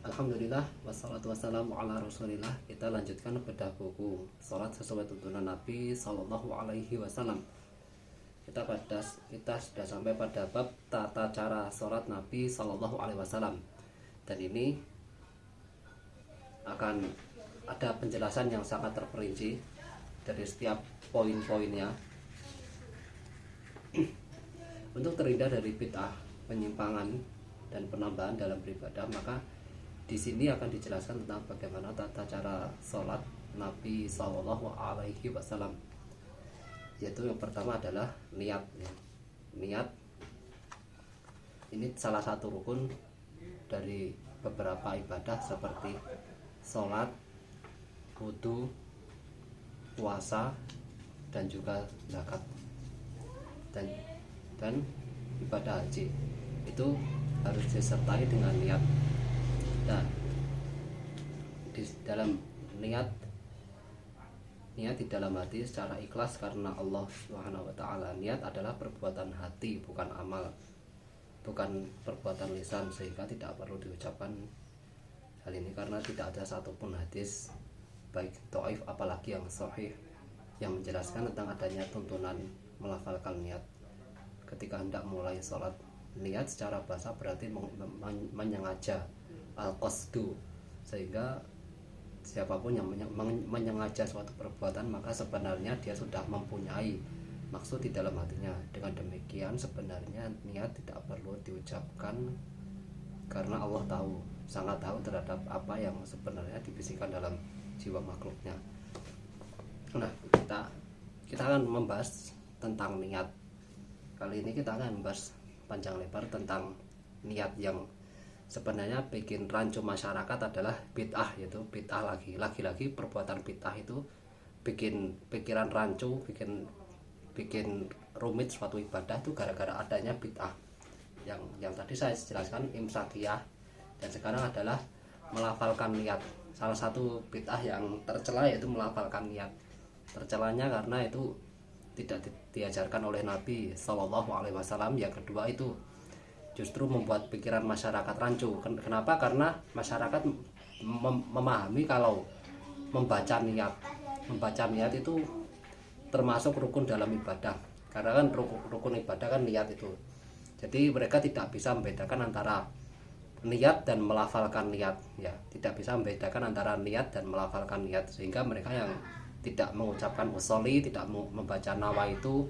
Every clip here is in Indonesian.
Alhamdulillah, wassalatu wassalamu ala rasulillah. Kita lanjutkan bedah buku Salat sesuai tuntunan Nabi Sallallahu Alaihi Wasallam. Kita sudah sampai pada bab tata cara salat Nabi Sallallahu Alaihi Wasallam. Dan ini akan ada penjelasan yang sangat terperinci dari setiap poin-poinnya untuk terhindar dari bid'ah, penyimpangan dan penambahan dalam beribadah. Maka di sini akan dijelaskan tentang bagaimana tata cara sholat Nabi Sallallahu Alaihi Wasallam. Yaitu yang pertama adalah niat. Niat ini salah satu rukun dari beberapa ibadah seperti sholat, wudhu, puasa, dan juga zakat dan ibadah haji. Itu harus disertai dengan niat. Nah, di dalam niat di dalam hati secara ikhlas karena Allah Subhanahu wa taala. Niat adalah perbuatan hati, bukan amal, bukan perbuatan lisan, sehingga tidak perlu diucapkan hal ini karena tidak ada satupun hadis baik dhaif apalagi yang sahih yang menjelaskan tentang adanya tuntunan melafalkan niat ketika hendak mulai sholat. Niat secara bahasa berarti menyengaja, al-qasdu, sehingga siapapun yang menyengaja suatu perbuatan maka sebenarnya dia sudah mempunyai maksud di dalam hatinya. Dengan demikian sebenarnya niat tidak perlu diucapkan karena Allah tahu, sangat tahu terhadap apa yang sebenarnya dibisikkan dalam jiwa makhluknya. Nah, kita akan membahas tentang niat. Kali ini kita akan membahas panjang lebar tentang niat yang sebenarnya bikin rancu masyarakat adalah bid'ah. Yaitu bid'ah lagi-lagi perbuatan bid'ah itu bikin pikiran rancu, bikin rumit suatu ibadah itu gara-gara adanya bid'ah. Yang tadi saya jelaskan imsakiyah, dan sekarang adalah melafalkan niat. Salah satu bid'ah yang tercela yaitu melafalkan niat. Tercelanya karena itu tidak diajarkan oleh Nabi Sallallahu Alaihi Wasallam. Yang kedua itu justru membuat pikiran masyarakat rancu. Kenapa? Karena masyarakat memahami kalau membaca niat itu termasuk rukun dalam ibadah. Karena kan rukun ibadah kan niat itu. Jadi mereka tidak bisa membedakan antara niat dan melafalkan niat. Ya, tidak bisa membedakan antara niat dan melafalkan niat, sehingga mereka yang tidak mengucapkan usoli, tidak membaca nawa itu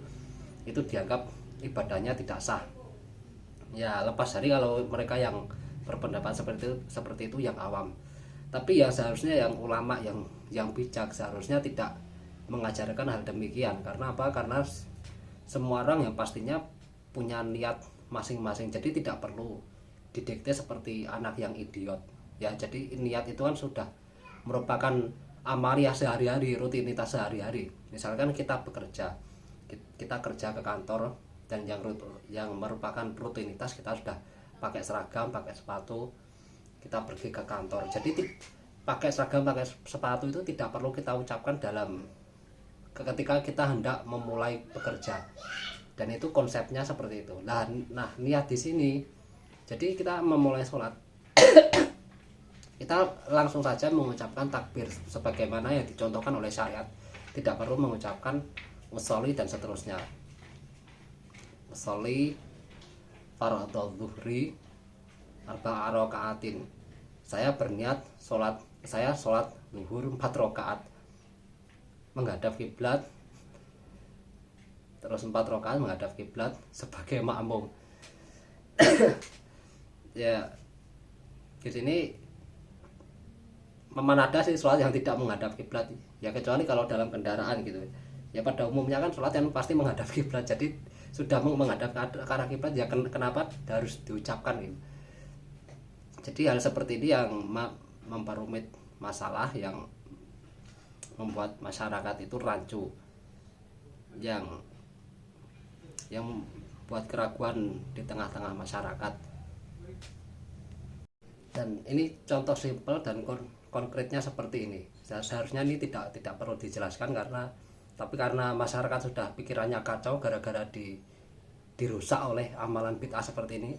dianggap ibadahnya tidak sah. Ya, lepas dari kalau mereka yang berpendapat seperti itu yang awam. Tapi yang seharusnya yang ulama yang bijak seharusnya tidak mengajarkan hal demikian. Karena apa? Karena semua orang yang pastinya punya niat masing-masing. Jadi tidak perlu didikte seperti anak yang idiot. Ya, jadi niat itu kan sudah merupakan amalia sehari-hari, rutinitas sehari-hari. Misalkan kita bekerja, kita kerja ke kantor, dan yang merupakan rutinitas kita sudah pakai seragam, pakai sepatu, kita pergi ke kantor. Jadi pakai seragam, pakai sepatu itu tidak perlu kita ucapkan ketika kita hendak memulai bekerja. Dan itu konsepnya seperti itu. Nah, niat di sini, jadi kita memulai sholat kita langsung saja mengucapkan takbir sebagaimana yang dicontohkan oleh syariat. Tidak perlu mengucapkan usolli dan seterusnya. Usolli fardhu zuhri arba'a raka'atin. Saya berniat sholat zuhur 4 rakaat menghadap kiblat, terus 4 rakaat menghadap kiblat sebagai makmum. Ya, di sini mana ada sih sholat yang tidak menghadap kiblat, ya kecuali kalau dalam kendaraan gitu. Ya pada umumnya kan sholat yang pasti menghadap kiblat, jadi sudah menghadap ke arah kiblat, ya kenapa harus diucapkan gitu. Jadi hal seperti ini yang memperumit masalah, yang membuat masyarakat itu rancu, yang buat keraguan di tengah-tengah masyarakat. Dan ini contoh simpel dan konkretnya seperti ini. Seharusnya ini tidak perlu dijelaskan karena masyarakat sudah pikirannya kacau gara-gara dirusak oleh amalan bid'ah seperti ini.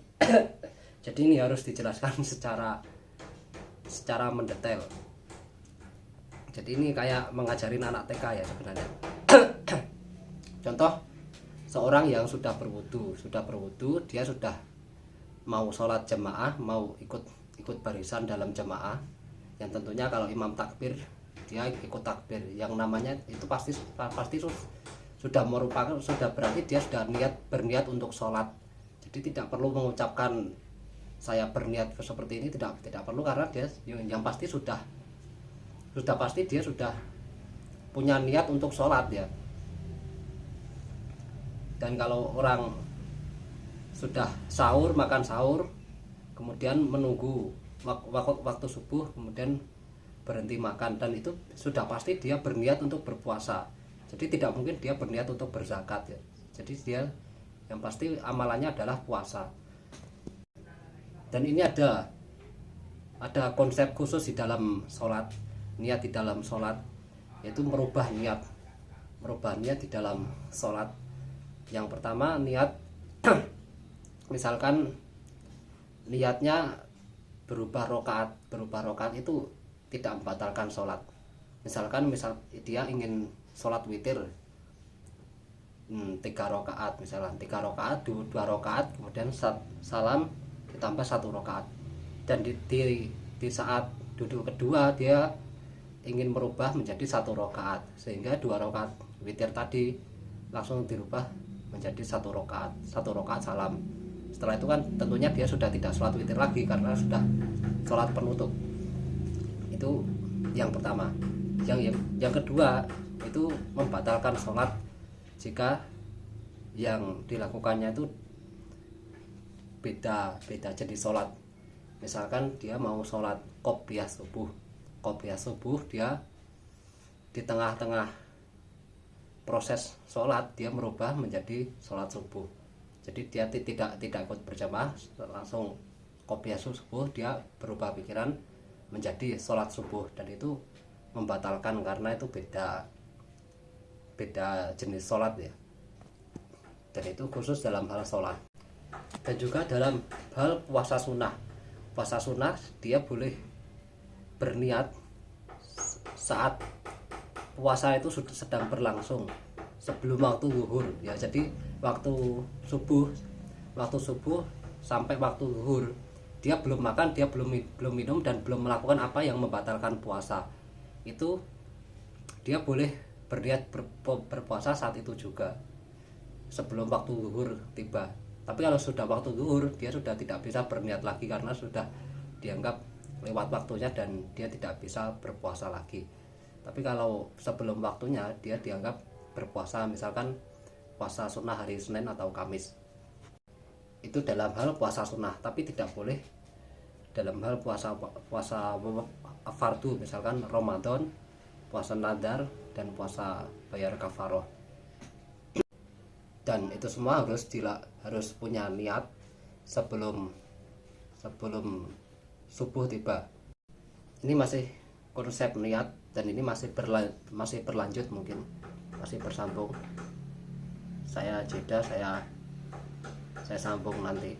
Jadi ini harus dijelaskan secara secara mendetail. Jadi ini kayak mengajarin anak TK ya sebenarnya. Contoh, seorang yang sudah berwudu, dia sudah mau sholat jamaah, mau ikut barisan dalam jamaah, yang tentunya kalau imam takbir dia ikut takbir, yang namanya itu pasti sudah merupakan, sudah berarti dia sudah berniat untuk sholat. Jadi tidak perlu mengucapkan saya berniat seperti ini, tidak perlu, karena dia yang pasti sudah pasti dia sudah punya niat untuk sholat ya. Dan kalau orang sudah makan sahur, kemudian menunggu waktu subuh, kemudian berhenti makan, dan itu sudah pasti dia berniat untuk berpuasa. Jadi tidak mungkin dia berniat untuk berzakat ya. Jadi dia yang pasti amalannya adalah puasa. Dan ini ada konsep khusus di dalam sholat, niat di dalam sholat, yaitu merubah niat di dalam sholat. Yang pertama, niat misalkan niatnya berubah rokaat itu tidak membatalkan sholat. Misal dia ingin sholat witir 3 rakaat, misalnya 3 rakaat, 2 rakaat, kemudian salam ditambah 1 rakaat, dan di saat duduk kedua dia ingin merubah menjadi 1 rakaat, sehingga 2 rakaat witir tadi langsung dirubah menjadi 1 rakaat salam. Setelah itu kan tentunya dia sudah tidak sholat witir lagi karena sudah sholat penutup. Itu yang pertama. Yang kedua itu membatalkan sholat jika yang dilakukannya itu beda jenis sholat. Misalkan dia mau sholat qobliyah subuh, dia di tengah-tengah proses sholat dia merubah menjadi sholat subuh. Jadi dia tidak ikut berjamaah, langsung qobliyah subuh, dia berubah pikiran menjadi sholat subuh, dan itu membatalkan karena itu beda jenis sholat ya. Dan itu khusus dalam hal sholat. Dan juga dalam hal puasa sunnah dia boleh berniat saat puasa itu sedang berlangsung, sebelum waktu zuhur ya. Jadi waktu subuh sampai waktu zuhur dia belum makan, dia belum minum, dan belum melakukan apa yang membatalkan puasa. Itu dia boleh berniat berpuasa saat itu juga, sebelum waktu zuhur tiba. Tapi kalau sudah waktu zuhur, dia sudah tidak bisa berniat lagi karena sudah dianggap lewat waktunya dan dia tidak bisa berpuasa lagi. Tapi kalau sebelum waktunya, dia dianggap berpuasa, misalkan puasa sunnah hari Senin atau Kamis. Itu dalam hal puasa sunnah. Tapi tidak boleh dalam hal puasa fardu, misalkan Ramadan, puasa nadar, dan puasa bayar kafaroh. Dan itu semua harus punya niat sebelum subuh tiba. Ini masih konsep niat, dan ini masih berlanjut, mungkin masih bersambung. Saya jeda, saya sambung nanti.